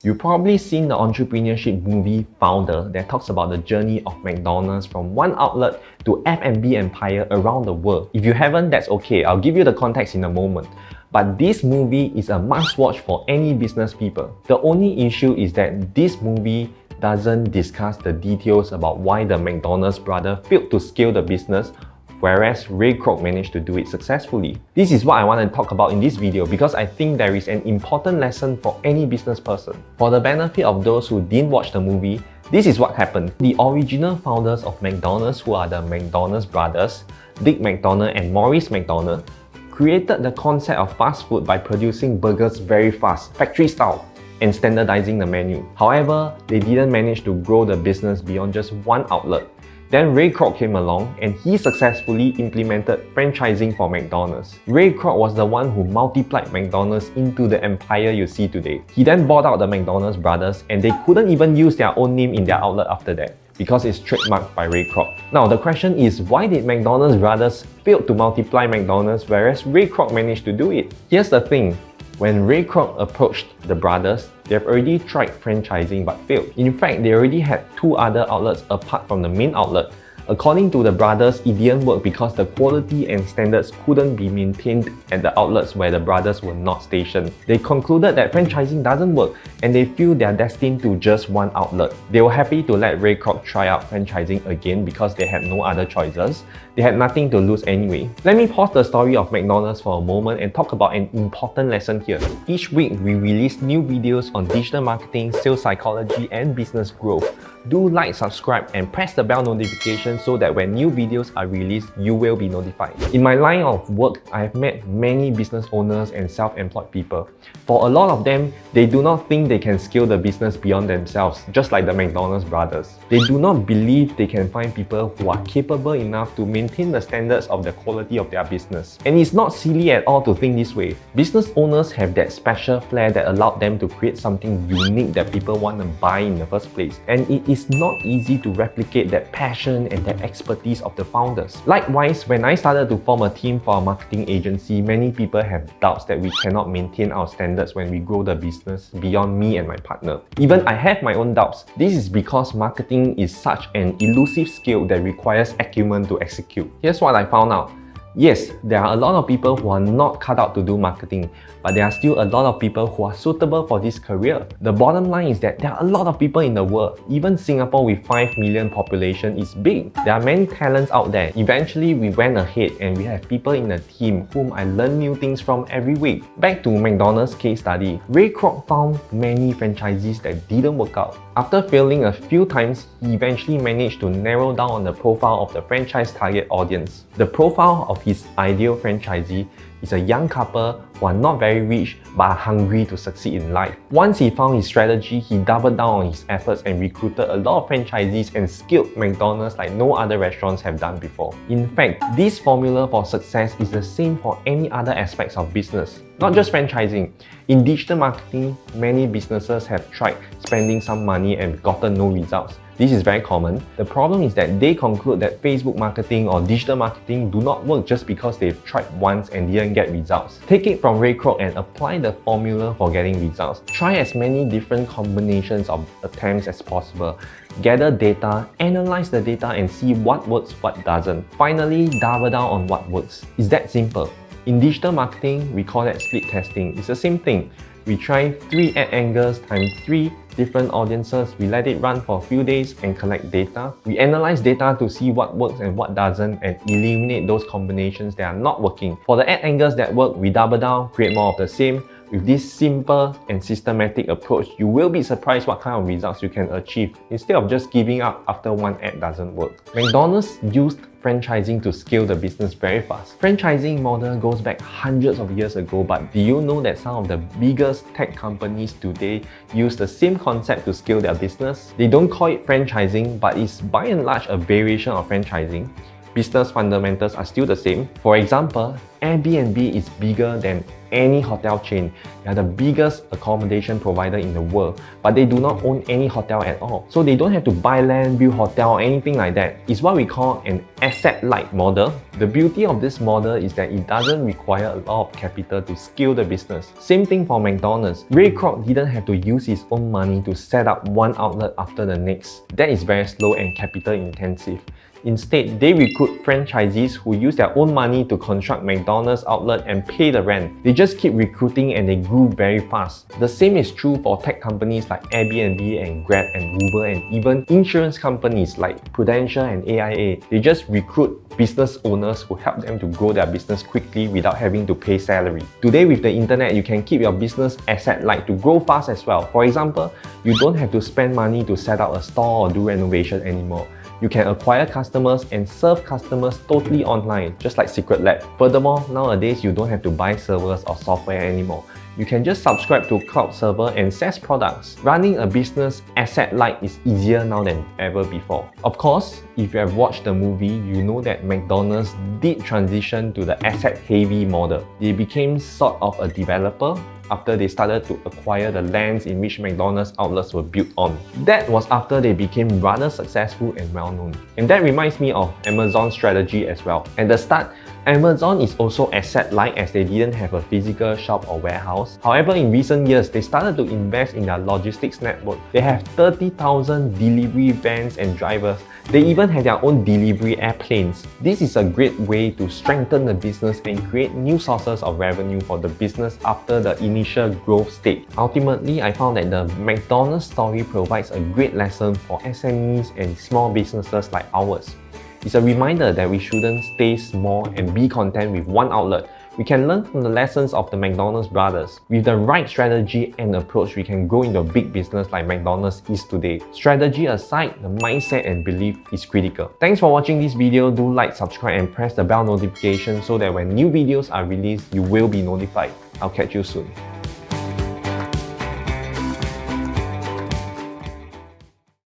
You've probably seen the entrepreneurship movie Founder that talks about the journey of McDonald's from one outlet to F&B empire around the world. If you haven't, that's okay, I'll give you the context in a moment. But this movie is a must-watch for any business people. The only issue is that this movie doesn't discuss the details about why the McDonald's brother failed to scale the business, whereas Ray Kroc managed to do it successfully. This is what I want to talk about in this video because I think there is an important lesson for any business person. For the benefit of those who didn't watch the movie, this is what happened. The original founders of McDonald's, who are the McDonald's brothers, Dick McDonald and Maurice McDonald, created the concept of fast food by producing burgers very fast, factory style, and standardizing the menu. However, they didn't manage to grow the business beyond just one outlet. Then Ray Kroc came along and he successfully implemented franchising for McDonald's. Ray Kroc was the one who multiplied McDonald's into the empire you see today. He then bought out the McDonald's brothers and they couldn't even use their own name in their outlet after that because it's trademarked by Ray Kroc. Now the question is, why did McDonald's brothers fail to multiply McDonald's whereas Ray Kroc managed to do it? Here's the thing. When Ray Kroc approached the brothers, they've already tried franchising but failed. In fact, they already had two other outlets apart from the main outlet. According to the brothers, it didn't work because the quality and standards couldn't be maintained at the outlets where the brothers were not stationed. They concluded that franchising doesn't work and they feel they're destined to just one outlet. They were happy to let Ray Kroc try out franchising again because they had no other choices. They had nothing to lose anyway. Let me pause the story of McDonald's for a moment and talk about an important lesson here. Each week, we release new videos on digital marketing, sales psychology, and business growth. Do like, subscribe, and press the bell notification so that when new videos are released, you will be notified. In my line of work, I have met many business owners and self-employed people. For a lot of them, they do not think they can scale the business beyond themselves, just like the McDonald's brothers. They do not believe they can find people who are capable enough to maintain the standards of the quality of their business. And it's not silly at all to think this way. Business owners have that special flair that allowed them to create something unique that people want to buy in the first place. And it is not easy to replicate that passion and that expertise of the founders. Likewise, when I started to form a team for a marketing agency, many people have doubts that we cannot maintain our standards when we grow the business beyond me and my partner. Even I have my own doubts. This is because marketing is such an elusive skill that requires acumen to execute. Here's what I found out. Yes, there are a lot of people who are not cut out to do marketing, but there are still a lot of people who are suitable for this career. The bottom line is that there are a lot of people in the world. Even Singapore with 5 million population is big. There are many talents out there. Eventually, we went ahead and we have people in the team whom I learn new things from every week. Back to McDonald's case study, Ray Kroc found many franchisees that didn't work out. After failing a few times, he eventually managed to narrow down on the profile of the franchise target audience. The profile of his ideal franchisee is a young couple who are not very rich but are hungry to succeed in life. Once he found his strategy, he doubled down on his efforts and recruited a lot of franchisees and scaled McDonald's like no other restaurants have done before. In fact, this formula for success is the same for any other aspects of business, not just franchising. In digital marketing, many businesses have tried spending some money and gotten no results. This is very common. The problem is that they conclude that Facebook marketing or digital marketing do not work just because they've tried once and didn't get results. Take it from Ray Kroc and apply the formula for getting results. Try as many different combinations of attempts as possible. Gather data, analyze the data and see what works, what doesn't. Finally, double down on what works. It's that simple. In digital marketing, we call that split testing. It's the same thing. We try 3 ad angles times 3 different audiences. We let it run for a few days and collect data. We analyze data to see what works and what doesn't and eliminate those combinations that are not working. For the ad angles that work, we double down, create more of the same. With this simple and systematic approach, you will be surprised what kind of results you can achieve instead of just giving up after one ad doesn't work. McDonald's used franchising to scale the business very fast. Franchising model goes back hundreds of years ago, but do you know that some of the biggest tech companies today use the same concept to scale their business? They don't call it franchising, but it's by and large a variation of franchising. business fundamentals are still the same. For example, Airbnb is bigger than any hotel chain. They are the biggest accommodation provider in the world, but they do not own any hotel at all. So they don't have to buy land, build hotel, or anything like that. It's what we call an asset-light model. The beauty of this model is that it doesn't require a lot of capital to scale the business. Same thing for McDonald's. Ray Kroc didn't have to use his own money to set up one outlet after the next. That is very slow and capital intensive. Instead, they recruit franchisees who use their own money to construct McDonald's outlet and pay the rent. They just keep recruiting and they grew very fast. The same is true for tech companies like Airbnb and Grab and Uber, and even insurance companies like Prudential and AIA. They just recruit business owners who help them to grow their business quickly without having to pay salary. Today with the internet, you can keep your business asset light to grow fast as well. For example, you don't have to spend money to set up a store or do renovation anymore. You can acquire customers and serve customers totally online, just like Secret Lab. Furthermore, nowadays you don't have to buy servers or software anymore. You can just subscribe to cloud server and SaaS products. Running a business asset-light is easier now than ever before. Of course, if you have watched the movie, you know that McDonald's did transition to the asset-heavy model. They became sort of a developer after they started to acquire the lands in which McDonald's outlets were built on. That was after they became rather successful and well-known. And that reminds me of Amazon's strategy as well. At the start, Amazon is also asset-light as they didn't have a physical shop or warehouse. However, in recent years, they started to invest in their logistics network. They have 30,000 delivery vans and drivers. They even have their own delivery airplanes. This is a great way to strengthen the business and create new sources of revenue for the business after the initial growth stage. Ultimately, I found that the McDonald's story provides a great lesson for SMEs and small businesses like ours. It's a reminder that we shouldn't stay small and be content with one outlet. We can learn from the lessons of the McDonald's brothers. With the right strategy and approach, we can grow into a big business like McDonald's is today. Strategy aside, the mindset and belief is critical. Thanks for watching this video. Do like, subscribe and press the bell notification so that when new videos are released, you will be notified. I'll catch you soon.